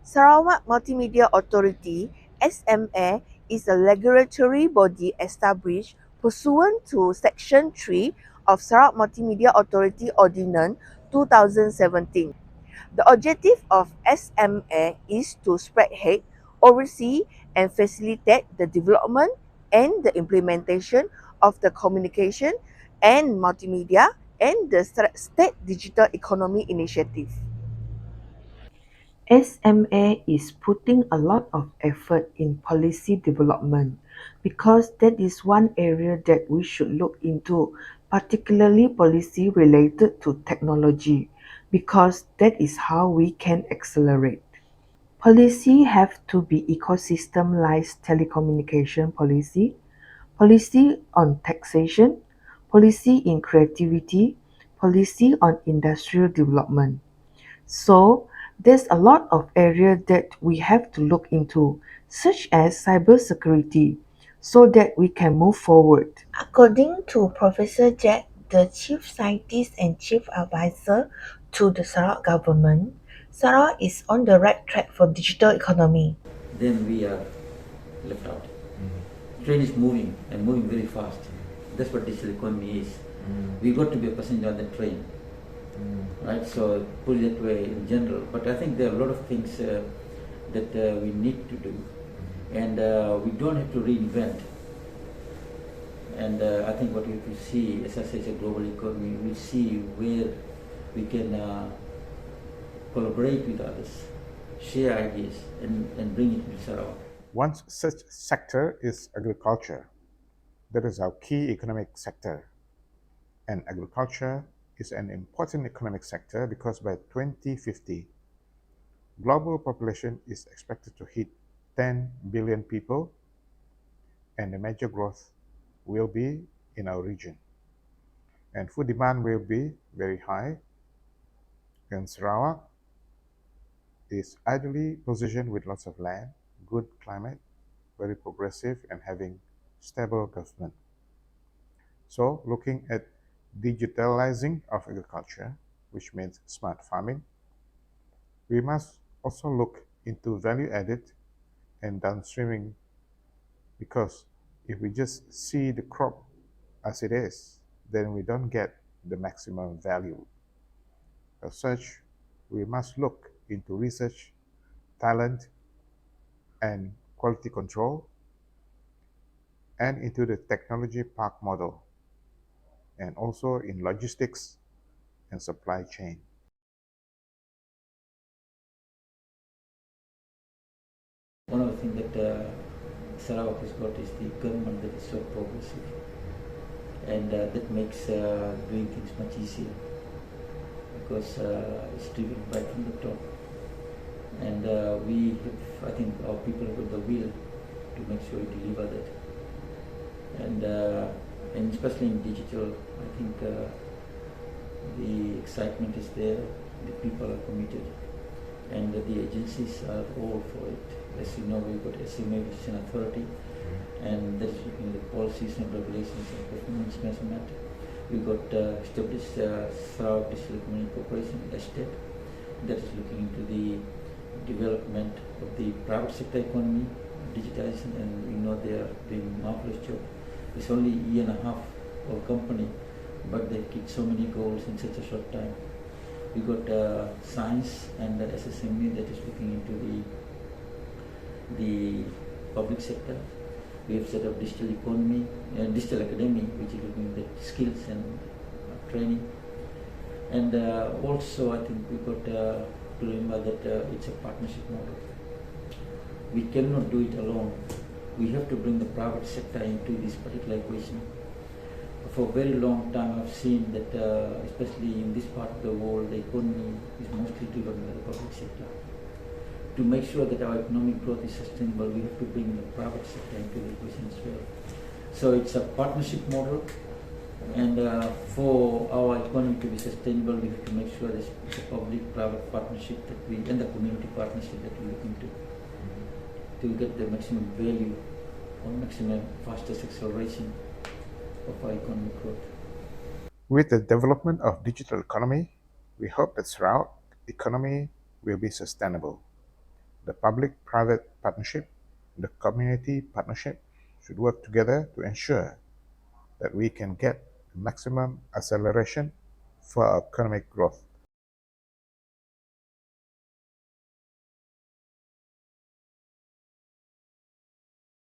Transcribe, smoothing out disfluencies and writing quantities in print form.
Sarawak Multimedia Authority (SMA) is a regulatory body established pursuant to Section 3 of Sarawak Multimedia Authority Ordinance 2017. The objective of SMA is to spread hate, oversee and facilitate the development and the implementation of the communication and multimedia and the State Digital Economy Initiative. SMA is putting a lot of effort in policy development because that is one area that we should look into, particularly policy related to technology, because that is how we can accelerate. Policy have to be ecosystem-like telecommunication policy, policy on taxation, policy in creativity, policy on industrial development. So there's a lot of areas that we have to look into, such as cybersecurity, so that we can move forward. According to Professor Jack, the Chief Scientist and Chief Advisor to the Sarawak government, Sarawak is on the right track for digital economy. Then we are left out. Train is moving and moving very fast. That's what digital economy is. We got to be a passenger on the train. Right, so put it that way in general. But I think there are a lot of things that we need to do, and we don't have to reinvent. And I think what we have to see, as I say, is a global economy. We see where we can collaborate with others, share ideas, and bring it to Sarawak. One such sector is agriculture. That is our key economic sector. And agriculture is an important economic sector because by 2050, global population is expected to hit 10 billion people, and the major growth will be in our region. And food demand will be very high. And Sarawak is ideally positioned with lots of land, good climate, very progressive, and having stable government. So looking at digitalizing of agriculture, which means smart farming, we must also look into value added and downstreaming, because if we just see the crop as it is, then we don't get the maximum value. As such, we must look into research, talent, and quality control, and into the technology park model, and also in logistics and supply chain. One of the things that Sarawak has got is the government that is so progressive, and that makes doing things much easier, because it's driven right from the top. And we have, I think our people have got the will to make sure we deliver that. And especially in digital, I think the excitement is there, the people are committed, and the agencies are all for it. As you know, we've got SMA, which is an authority, and that is looking at the policies and regulations and performance measurement. We've got established Sarawak Digital Economy Corporation, STEP, that is looking into the development of the private sector economy, digitization, and we know they are doing a marvelous job. It's only a year and a half of a company, but they hit so many goals in such a short time. We got science and the SSME that is looking into the public sector. We have set up digital economy, digital academy, which is looking at skills and training. And also, I think we got to remember that it's a partnership model. We cannot do it alone. We have to bring the private sector into this particular equation. For a very long time, I've seen that, especially in this part of the world, the economy is mostly driven by the public sector. To make sure that our economic growth is sustainable, we have to bring the private sector into the equation as well. So it's a partnership model, and for our economy to be sustainable, we have to make sure there's a public-private partnership and the community partnership that we look into to get the maximum value or maximum fastest acceleration of our economic growth. With the development of digital economy, we hope that Sarawak economy will be sustainable. The public-private partnership, the community partnership should work together to ensure that we can get maximum acceleration for our economic growth.